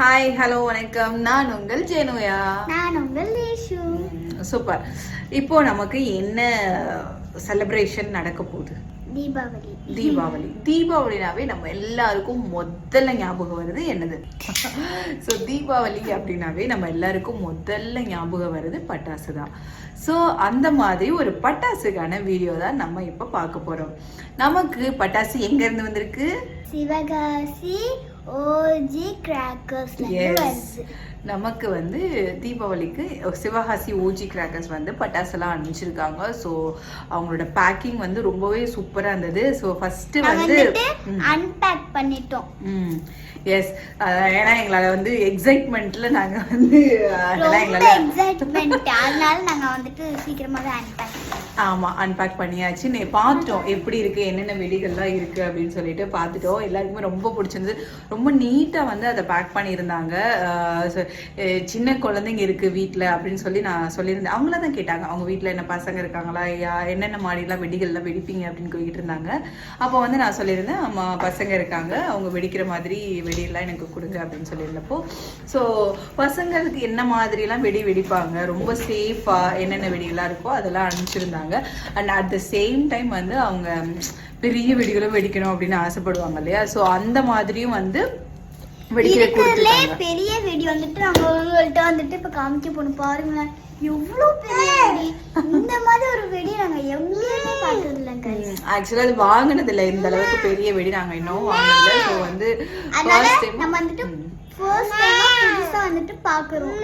Hi hello வணக்கம். நான் உங்கள் ஜெனுயா. நான் உங்கள் லேஷு. சூப்பர். இப்போ நமக்கு என்ன செலிப்ரேஷன் நடக்க போகுது? தீபாவளினாவே நம்ம எல்லாருக்கும் முதல்ல ஞாபகம் வருது என்னது? ஸோ தீபாவளி அப்படின்னாவே நம்ம எல்லாருக்கும் முதல்ல ஞாபகம் வருது பட்டாசு தான். ஸோ அந்த மாதிரி ஒரு பட்டாசுக்கான வீடியோ தான் நம்ம இப்போ பார்க்க போறோம். நமக்கு பட்டாசு எங்க இருந்து வந்திருக்கு? சிவகாசி ஓஜி கிராக்கர்ஸ்ல இருந்து வருது. நமக்கு வந்து தீபாவளிக்கு சிவகாசி ஓஜி கிராக்கர்ஸ் வந்து பட்டாசெல்லாம் அனுப்பிச்சிருக்காங்க. ஸோ அவங்களோட பேக்கிங் வந்து ரொம்பவே சூப்பராக இருந்தது. ஸோ ஃபர்ஸ்ட் வந்து அன்பேக் பண்ணிட்டோம். எஸ், ஏன்னா எங்களால் வந்து எக்ஸைட்மெண்ட்ல நாங்கள் வந்து அதனால நாங்கள் வந்துட்டு சீக்கிரமாகவே அன்பேக். ஆமாம், அன்பேக் பண்ணியாச்சு. பார்த்துட்டோம் எப்படி இருக்கு, என்னென்ன வெடிகள்லாம் இருக்கு அப்படின்னு சொல்லிட்டு பார்த்துட்டோம். எல்லாருக்குமே ரொம்ப பிடிச்சிருந்தது. ரொம்ப நீட்டாக வந்து அதை பேக் பண்ணியிருந்தாங்க. சின்ன குழந்தைங்க இருக்கு வீட்டில் அப்படின்னு சொல்லி நான் சொல்லியிருந்தேன். அவங்கள தான் கேட்டாங்க, அவங்க வீட்டில் என்ன பசங்க இருக்காங்களா, என்னென்ன மாதிரிலாம் வெடிகள்லாம் வெடிப்பீங்க அப்படின்னு கேட்டுட்டு இருந்தாங்க. அப்போ வந்து நான் சொல்லியிருந்தேன், ஆமாம் பசங்க இருக்காங்க, அவங்க வெடிக்கிற மாதிரி வெடியெல்லாம் எனக்கு கொடுங்க அப்படின்னு சொல்லியிருந்தப்போ, ஸோ பசங்களுக்கு என்ன மாதிரிலாம் வெடி வெடிப்பாங்க, ரொம்ப சேஃபாக என்னென்ன வெடிகள்லாம் இருக்கோ அதெல்லாம் அனுப்பிச்சிருந்தாங்க. And at the same time வந்து அவங்க பெரிய வெடிகளும் வெடிக்கணும் அப்படின்னு ஆசைப்படுவாங்க இல்லையா? ஸோ அந்த மாதிரியும் வந்து பெரிய வெடி வந்துட்டு நாங்க உங்கள்கிட்ட வந்துட்டு இப்ப காமிக்க போனோம். பாருங்களேன் எவ்வளவு பெரிய வெடி. இந்த மாதிரி ஒரு வெடி நாங்க எங்கேயுமே பார்த்தது இல்லைங்க. ஆக்சுவலா அது வாங்கினது இல்லை, இந்த அளவுக்கு பெரிய வெடி நாங்க இன்னும் வாங்கினது. ஸோ வந்து நம்ம வந்துட்டு ஃபர்ஸ்ட் டைம் புதுசா வந்துட்டு பாக்குறோம்.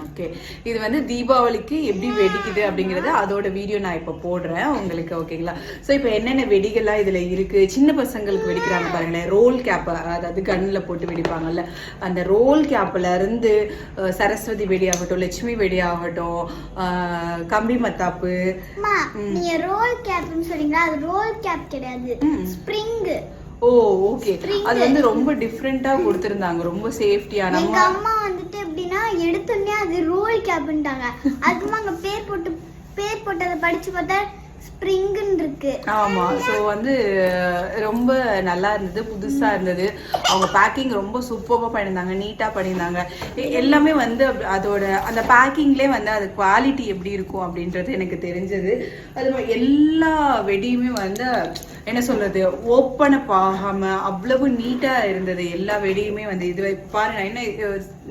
ஓகே, இது வந்து தீபாவளிக்கு எப்படி வெடிக்குது அப்படிங்கறது அதோட வீடியோ நான் இப்போ போடுறேன் உங்களுக்கு. ஓகேங்களா? ஸோ இப்போ என்னென்ன வெடிகள்லாம் இதுல இருக்கு, சின்ன பசங்களுக்கு வெடிக்கிறாங்க பாருங்களேன். ரோல் கேப், அதாவது கண்ணுல போட்டு வெடிப்பாங்கல்ல, அந்த ரோல் கேப்ல இருந்து சரஸ்வதி வெடி ஆகட்டும், லட்சுமி வெடி ஆகட்டும், கம்பி மத்தாப்பு. நீங்க ரோல் கேப்னு சொல்றீங்களா? அது ரோல் கேப் கிடையாது, ஸ்ப்ரிங். ஓ ஓகே, அது வந்து ரொம்ப டிஃபரெண்டா கொடுத்திருந்தாங்க, ரொம்ப சேஃப்டியான. எங்க அம்மா வந்துட்டு எப்படின்னா எடுத்தோடனே அது ரோல் கேப்ன்ட்டாங்க. அதுக்கு அங்க பேர் போட்டு அதை படிச்சு பார்த்தா ஸ்ப்ரிங்னு இருக்கு. ஆமா, ஸோ வந்து ரொம்ப நல்லா இருந்தது, புதுசா இருந்தது. அவங்க பேக்கிங் ரொம்ப சூப்பராக பண்ணியிருந்தாங்க, நீட்டா பண்ணியிருந்தாங்க. எல்லாமே வந்து அதோட அந்த பேக்கிங்லேயே வந்து அது குவாலிட்டி எப்படி இருக்கும் அப்படின்றது எனக்கு தெரிஞ்சது. அது எல்லா வெடியுமே வந்து என்ன சொல்றது, ஓப்பன் அப் ஆகாம அவ்வளவு நீட்டா இருந்தது. எல்லா வெடியுமே வந்து இது பாருங்க, என்ன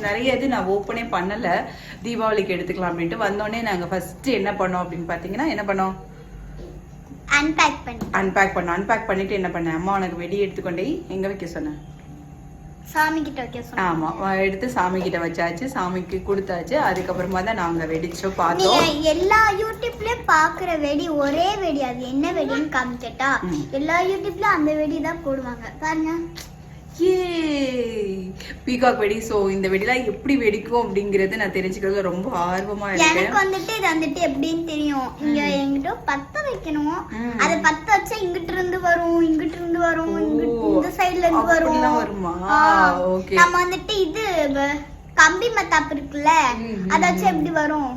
நிறைய இது நான் ஓப்பனே பண்ணல, தீபாவளிக்கு எடுத்துக்கலாம் அப்படின்ட்டு வந்தோடனே நாங்க ஃபர்ஸ்ட் என்ன பண்ணோம் அப்படின்னு பாத்தீங்கன்னா, என்ன பண்ணோம், அன்பேக் பண்ணிட்டு என்ன பண்ணேன், அம்மா உனக்கு வெடி எடுத்துக்கொண்டே எங்க வைக்க சொன்னேன், சாமி கிட்ட வைக்க சொன்னேன். ஆமா, எடுத்து சாமி கிட்ட வச்சாச்சு, சாமிக்கு கொடுத்தாச்சு. அதுக்கப்புறமா தான் நாங்க வெடிச்சோம், பார்த்தோம். எல்லா யூடியூப்லயும் பாக்குற வெடி ஒரே வெடி, அது என்ன வெடின்னு காமிச்சட்டா, எல்லா யூடியூப்ல அந்த வெடி தான் போடுவாங்க பாருங்க. பீகாக் வெடி. சோ இந்த வெடிலாம் எப்படி வெடிக்கும் அப்படிங்கறது நான் தெரிஞ்சுக்கிறது ரொம்ப ஆர்வமா இருக்கு. எனக்கு வந்துட்டு இது வந்துட்டு எப்படின்னு தெரியும். இங்க எங்கிட்ட பத்த வைக்கணும், அதை பத்த வச்சா இங்கிட்டு இருந்து வரும், இங்கிட்டு இருந்து வரும், இந்த சைடுல இருந்து வரும். நம்ம வந்துட்டு இது கம்பி மத்தாப்பு இருக்குல்ல, அதை வச்சு எப்படி வரும்.